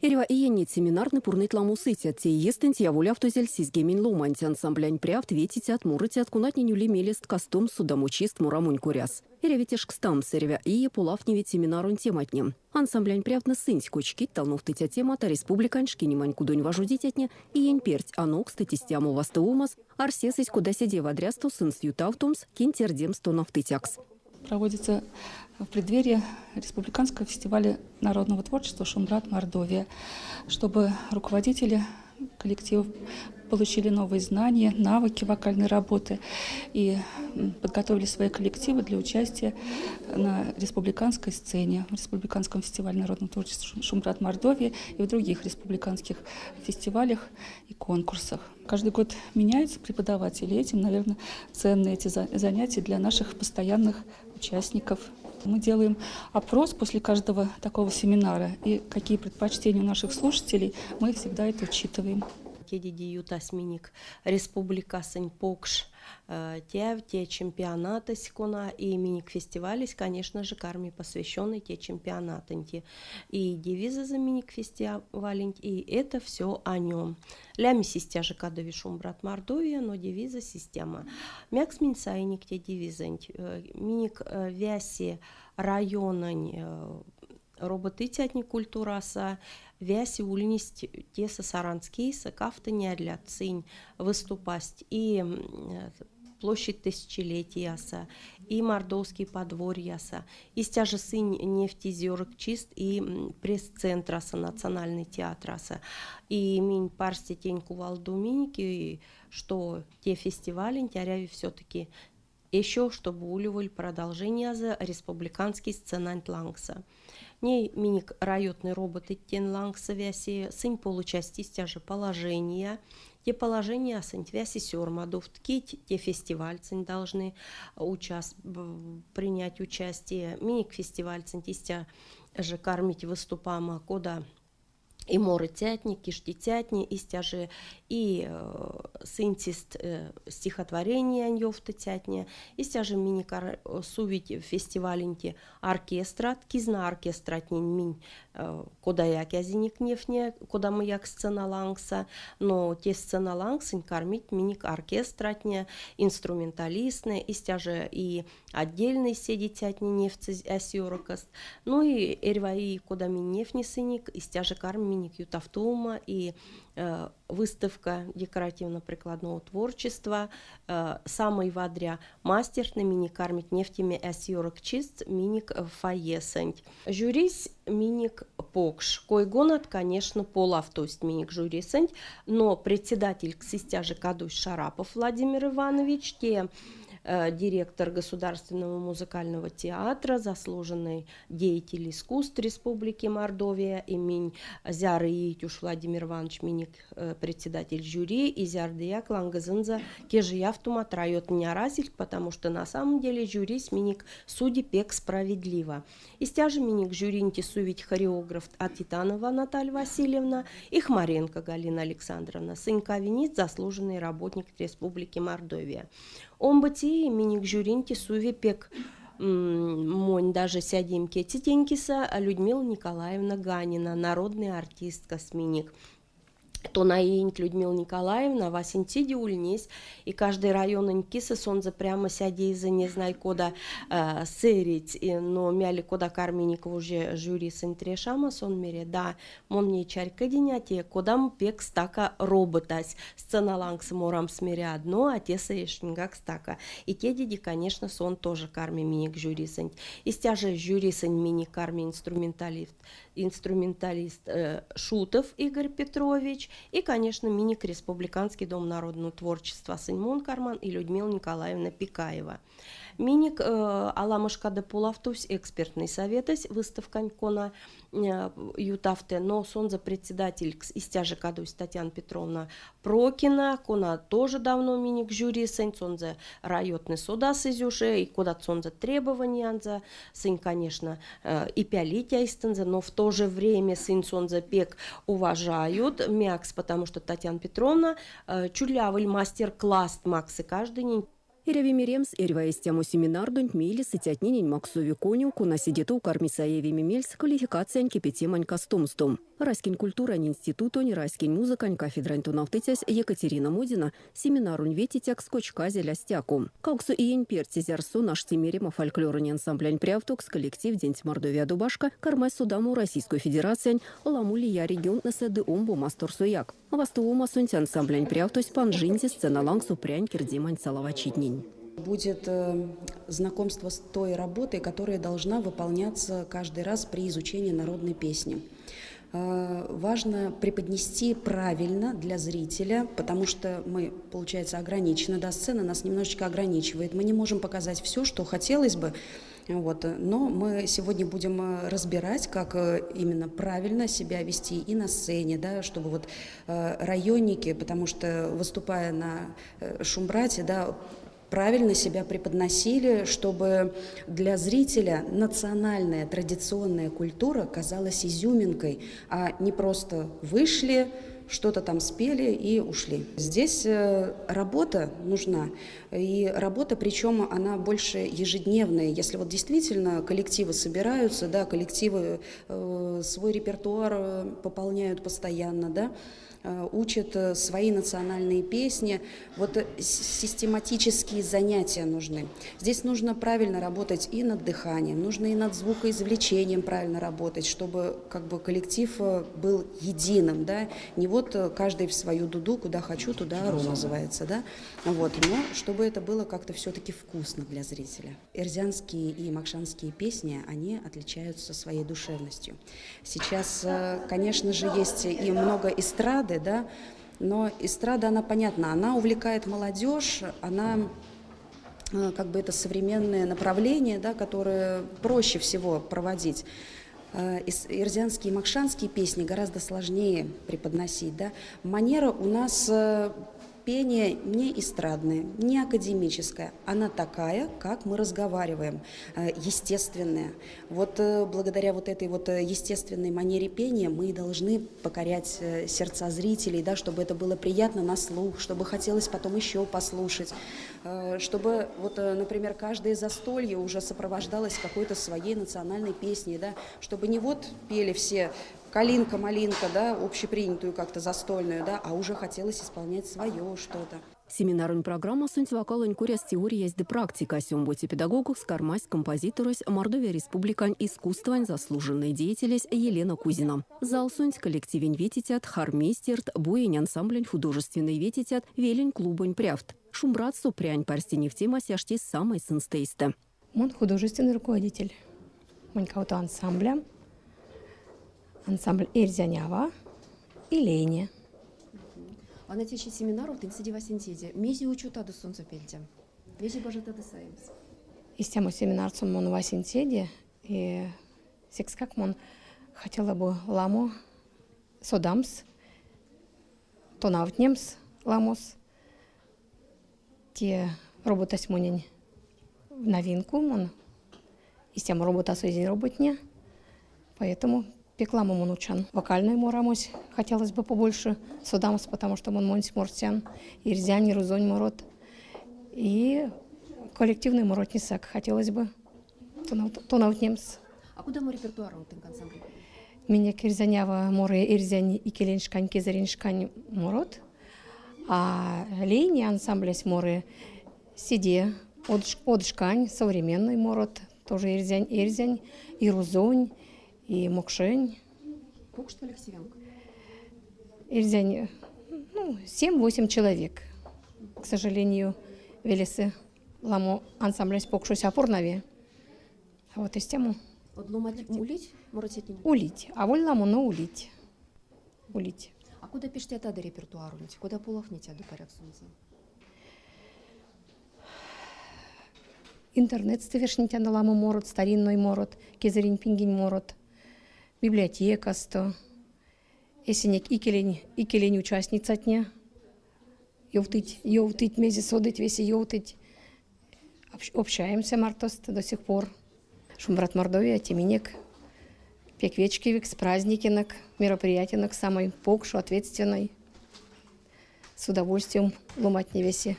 Эрева иеннит семинарны пурныть ламусыти, те естент я воля автозель сизгемин ломанти ансамблянь пряфт ветите от мурыти от кунатненю лемелест костом судамучист мурамунь куряс. Эревитеш кстам сыревя и полафневит семинарун тематнем. Ансамблянь пряфт на сынсь кучки толнуфтытя темата республиканшки немань кудонь важудитятне и ень перть анок статистяму вастаумас арсесысь куда сиде вадрясту сын с ютавтумс кинтердем стонафтытякс. Проводится в преддверии Республиканского фестиваля народного творчества «Шумбрат Мордовия», чтобы руководители коллективов получили новые знания, навыки вокальной работы и подготовили свои коллективы для участия на республиканской сцене, в Республиканском фестивале народного творчества «Шумбрат Мордовия» и в других республиканских фестивалях и конкурсах. Каждый год меняются преподаватели, и этим, наверное, ценны эти занятия для наших постоянных участников. Мы делаем опрос после каждого такого семинара, и какие предпочтения у наших слушателей, мы всегда это учитываем. Кедиди ютас миник республикасын покш те чемпионаты сикуна и миник фестивалис, конечно же, карме посвященный те чемпионаты и девизы за миник фестиваль, и это все о нем. Лями систя же кадови Шумбрат Мордовия, но девиза система. Мякс минсайник те девизы миник вяси района роботытятни культураса, вяси ульнисть теса саранскийса, кафтания для цинь выступасть и площадь тысячелетияса, и мордовский подворьяса, и стяжа сынь нефтезерок чист, и пресс-центраса, национальный театраса, и минь парсти тень кувалду миники, что те фестивали тяряви все-таки еще, чтобы уливали продолжение за республиканский сценант Лангса. Не миник райотный робот и тен Лангса вяси, сынь получасти стяжа положения, те положения сынь вяси сёрмадов ткить, те фестиваль сынь должны принять участие. Миник фестиваль сынь тистя же кормить выступама, куда и моры тятни, кишти тятни, и стяжи, и сынтист стихотворение аньёвта тятня, и стяжи миникар сувить фестиваленте оркестра, кизна оркестратнин минь, куда я кязиник нефне, куда мы як сцена лангса, но те сцена лангсин кормить миник оркестратня, инструменталистне, и стяжи и отдельный седи тятни нефцы асёрокост, ну и эрваи, куда минь нефни сыник, и стяжи карми Ютавтума и выставка декоративно-прикладного творчества, самый вадря мастер на мини кармить нефтями асьорок чист миник фаесэнь. Жюрис миник покш, кой гонат, конечно, полав, то есть миник жюрисэнь, но председатель ксистяжи Кадуш Шарапов Владимир Иванович, те директор Государственного музыкального театра, заслуженный деятель искусств Республики Мордовия, имень Зяры Иетюш Владимир Иванович Миник, председатель жюри, и Зярдыяк Лангазынза Кежияфтума трает не разик, потому что на самом деле жюри с Миник судьи пек справедливо. И стяжи Миник жюри интесувить хореограф Атитанова Наталья Васильевна и Хмаренко Галина Александровна, сынка винит, заслуженный работник Республики Мордовия. Омбати миник жюринти суви пек монь даже сядем кетитенькиса Людмила Николаевна Ганина, народная артистка с миник. То наинт Людмила Николаевна, Васинтиди ульнесь, и каждый район инкиса сонза прямо сяди за не знай кода сырить, но мяли кода карминик уже жюри сын трешама сон мере, да, мон мне чарька денятие, кода му пек стака роботась, сцена лангс морам смиря одно, а те саешнингак стака. И те диди, конечно, сон тоже карми миник жюри сын. И стяже жюри сын мини карми инструменталист Шутов Игорь Петрович, и, конечно, миник Республиканский дом народного творчества Сыньмон Карман и Людмила Николаевна Пикаева. Миник Аламышка де Пулавтусь экспертный советась, выставка кона ютавте, но сонза председатель истяжи кадусь Татьяна Петровна Прокина, кона тоже давно миник жюри сын, сонза райотный суда сызюше, и куда сонза требования анза, сын, конечно, и пялитя истенза, но в то же время сын сонза пек уважают мякс, потому что Татьяна Петровна чулявый мастер-класс максы каждый день. Иреви Миремс, эрьваистяму семинардунь милис и тятнинень максови коню, куна сидету кармисаеви мимельс квалификациянь кипетимань кастумстум. Райскин культурань институтонь, райскин музыкань кафедрань тунавтытясь Екатерина Модина семинарунь ветитяк скочказе лястяку. Кауксу иень пертизярсу наш тимерема фольклорный ансамблянь прявтокс коллектив День Мордовия Дубашка кармай судаму Российской Федерации ламули я регион наседы омбу масторсуяк. Вастуома сунтя ансамблянь прявтось панжинти сцена лангсу прянь кирдимань салавачитнинь. Будет знакомство с той работой, которая должна выполняться каждый раз при изучении народной песни. Важно преподнести правильно для зрителя, потому что мы, получается, ограничены, да, сцена нас немножечко ограничивает. Мы не можем показать все, что хотелось бы, но мы сегодня будем разбирать, как именно правильно себя вести и на сцене, да, чтобы районники, потому что, выступая на Шумбрате, да, правильно себя преподносили, чтобы для зрителя национальная традиционная культура казалась изюминкой, а не просто вышли, что-то там спели и ушли. Здесь работа нужна, и работа, причем она больше ежедневная. Если действительно коллективы собираются, да, коллективы свой репертуар пополняют постоянно, да, учат свои национальные песни. Систематические занятия нужны. Здесь нужно правильно работать и над дыханием, нужно и над звукоизвлечением правильно работать, чтобы коллектив был единым, да, не каждый в свою дуду, куда хочу, туда ору называется, да, но чтобы это было как-то все-таки вкусно для зрителя. Эрзянские и макшанские песни, они отличаются своей душевностью. Сейчас, конечно же, есть и много эстрады, да, но эстрада, она понятна, она увлекает молодежь, она это современное направление, да, которое проще всего проводить. Эрзянские и макшанские песни гораздо сложнее преподносить, да. Манера у нас пение не эстрадное, не академическое, она такая, как мы разговариваем, естественная. Благодаря этой естественной манере пения мы должны покорять сердца зрителей, да, чтобы это было приятно на слух, чтобы хотелось потом еще послушать, чтобы, например, каждое застолье уже сопровождалось какой-то своей национальной песней, да, чтобы не пели все калинка-малинка, да, общепринятую как-то застольную, да, а уже хотелось исполнять свое что-то. Семинарунь программа сунь вакалань куряс теория есть де практика сёмботи педагогов скармась композиторус Мордовия Республикань искусствань заслуженный деятелес Елена Кузина. Зал сунь коллективень ветитят хармейстерт буень ансамблень художественный ветитят велень клубонь прявт. Шумбрат супрянь парстенев тема сяштис самой сынстейсте. Он художественный руководитель Манькаута ансамбля. Ансамбль Эрзянява и Лейне. А на тече семинару ты сидела синтезе. Мези учута до солнца пельте. Вези бажата до сайвс. Истему семинарцом мон в синтезе и секскак мон хотела бы ламо содамс, тонавтнемс ламос. Те работа с монень в новинку мон. Истему работа с один работня. Поэтому пекла мамонучан. Вокальный морамось хотелось бы побольше. Содамс, потому что мон монсь морсян. Ирзянь, рузонь морот. И коллективный моротнисак хотелось бы. Тонавтнемс. А куда мы репертуар у тебя ансамбль? Меня кирзанява море ирзянь и келеншкань, кезереншкань морот. А лейни ансамблясь море сиде, одшкань, современный морот. Тоже ирзянь, и рузонь. И мокшень. Сколько что коллективенка? Ирзянь, 7-8 человек. К сожалению, велесы ламо ансамбля спокшусь опорнове. А из тему. Улить? Улить. А воль ламо, но улить. Улить. А куда пишете это до репертуару? Куда полохнете до порядка солнца? Интернет ставершните на ламо морот, старинный морот, кезерин пингень морот. Библиотека сто. Есенек икелень участница дня. Йовтыть мези содыть, веси йовтыть. Общаемся мартост до сих пор. Шумбрат Мордовия, Тиминек. Пеквечкивик с праздникинок, мероприятинок, самой покшу, ответственной. С удовольствием ломать не веси.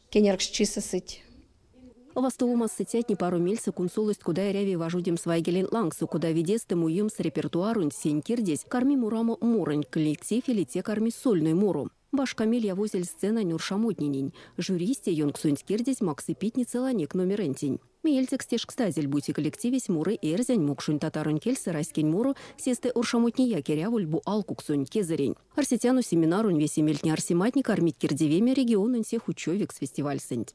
Кенеркс чисто сыть. Вастову сетятни пару мельса кунсолость куда и ряви вожудим свайгелен лангсу, куда ведестым уем с репертуарун сень кирдесь, карми мураму морань коллектив или те карми сольный муру. Баш Камиль явозель сцена нюршамотнинень. Жюристе йонг кирдесь Максы Питницы ланек номер энтень. Мельтек стеж кстазель бути коллективесь муры эрзянь мукшунь татарун кельсы райскень муру сесте уршамотни якерявуль бу алкуксунь кезерень. Арсетяну семинарун весемельтни арсиматник армить кирдевеме регионун сех учевик с фестиваль сэнть.